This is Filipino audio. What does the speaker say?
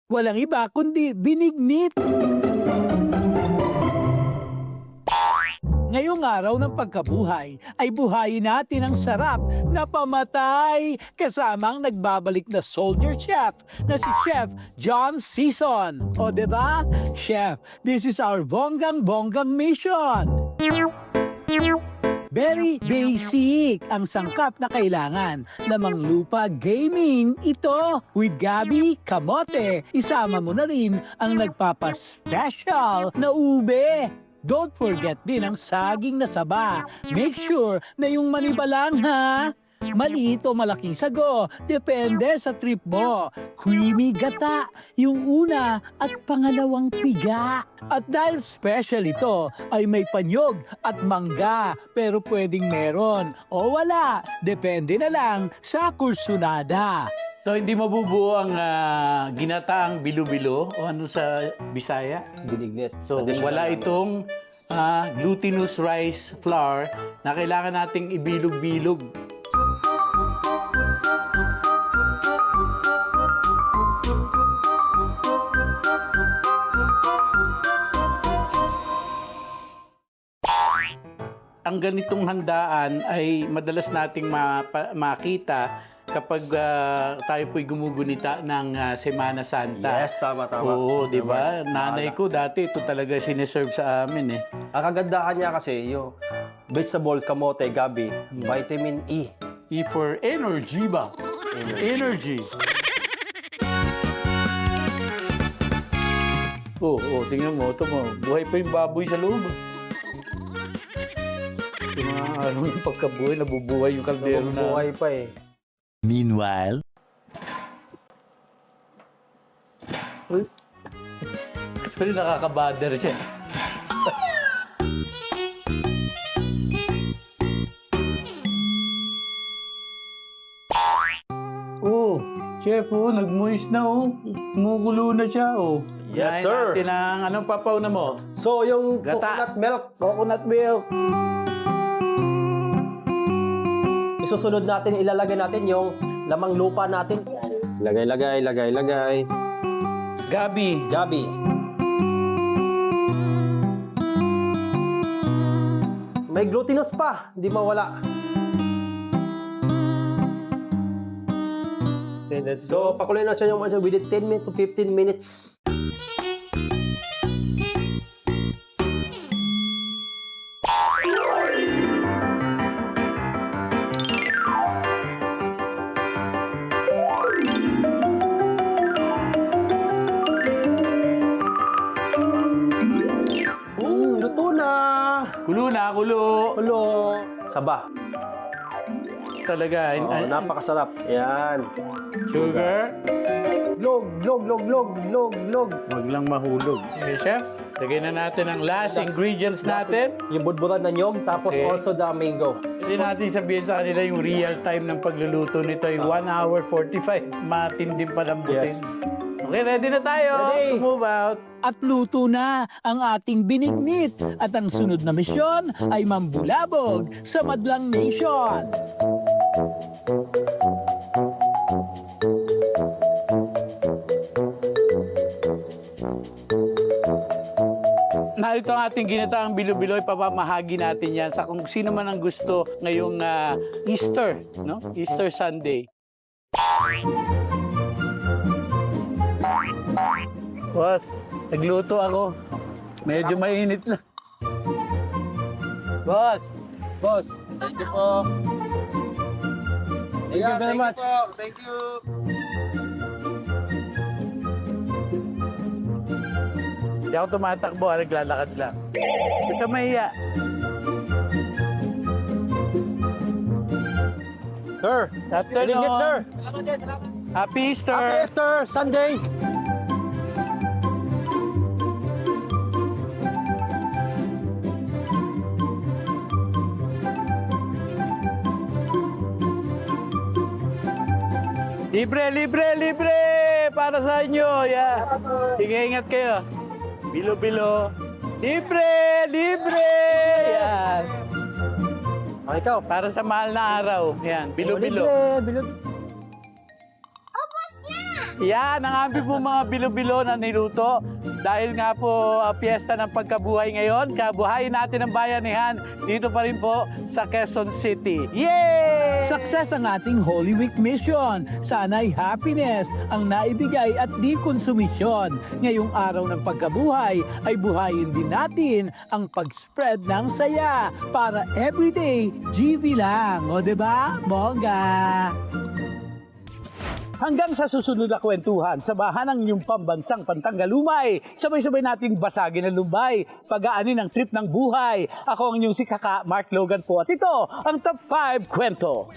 Walang iba kundi binignit. Ngayong araw ng pagkabuhay ay buhayin natin ang sarap na pamatay kasamang nagbabalik na soldier chef na si Chef John Sison. O diba? Chef, this is our bonggang-bonggang mission. Very basic ang sangkap na kailangan. Lamang lupa gaming ito with gabi, kamote. Isama mo na rin ang nagpapaspecial na ube. Don't forget din ang saging na saba. Make sure na yung manibalang ha. Maliit o malaking sago, depende sa trip mo. Creamy gata, yung una at pangalawang piga. At dahil special ito, ay may panyog at mangga. Pero pwedeng meron o wala, depende na lang sa kursunada. So, hindi mabubuo ang ginataang bilo-bilo o ano sa Bisaya? Binignit. So, wala itong glutinous rice flour na kailangan nating ibilog-bilog. Ang ganitong handaan ay madalas nating makita kapag tayo po'y gumugunita ng Semana Santa. Yes, tama. Oo, di ba? Nanay ko dati ito talaga sineserve sa amin eh. Ang kagandahan niya kasi, yung vegetables, kamote, gabi, vitamin E. E for energy ba? Energy. Oo, tingnan mo. Ito mo. Buhay pa yung baboy sa loob. Yung mga araw yung pagkabuhay, nabubuhay yung kaldero na. Buhay pa eh. Meanwhile, Uy. Pero nakakabader siya. Oh, chef, nag-moist na Kumukulo na siya Yes, Kain sir. natin ang anong papaw na mo? So, yung Gata. coconut milk, Coconut milk. isusunod natin, ilalagay natin yung lamang lupa natin. Lagay. Gabi. Gabi. May glutinous pa, hindi mawala. Okay, let's So, pakuloy na siya yung within 10 minutes to 15 minutes. Luto na! Kulo. Hello! Saba. Talaga. Oo, napakasarap. Yan. Sugar. Log. Huwag lang mahulog. Okay, chef. Lagay na natin ang last ingredients natin. Yung budburan na nyog, tapos Okay. also the mango. Pwede natin sabihin sa kanila yung real time ng pagluluto nito ay 1 hour 45. Matinding palambutin. Yes. Okay, ready na tayo Ready. to move out. At luto na ang ating binignit. At ang sunod na misyon ay mambulabog sa Madlang Nation. Narito ang ating ginataang bilo-bilo, ipapamahagi natin yan sa kung sino man ang gusto ngayong Easter, no? Easter Sunday. Boss, nagluto ako. Medyo mainit lang. Boss! Thank you po. Thank you very much. Thank you. Hindi ako tumatakbo, naglalakad lang. Hindi ka mahiya. Sir! Afternoon. Binignit, sir! Happy Easter! Happy Easter Sunday! Libre! Para sa inyo, yeah. Sige, ingat kayo. Bilo-bilo. Libre! Yan. O, ikaw. Para sa mahal na araw. Yan, bilo-bilo. Libre. Ubus na! Yan, ang aming po mga bilo-bilo na niluto. Dahil nga po piyesta ng pagkabuhay ngayon, kabuhayin natin ang bayanihan dito pa rin po sa Quezon City. Yay! Success ang ating Holy Week mission. Sana'y happiness ang naibigay at di konsumisyon. Ngayong araw ng pagkabuhay ay buhayin din natin ang pag-spread ng saya para everyday GV lang. O diba? Bongga! Hanggang sa susunod na kwentuhan, samahan ang inyong pambansang pantanggalumay. Sabay-sabay nating basagin ang lumbay, pag-aani ng trip ng buhay. Ako ang inyong si Kaka Mark Logan po at ito ang Top 5 Kwento.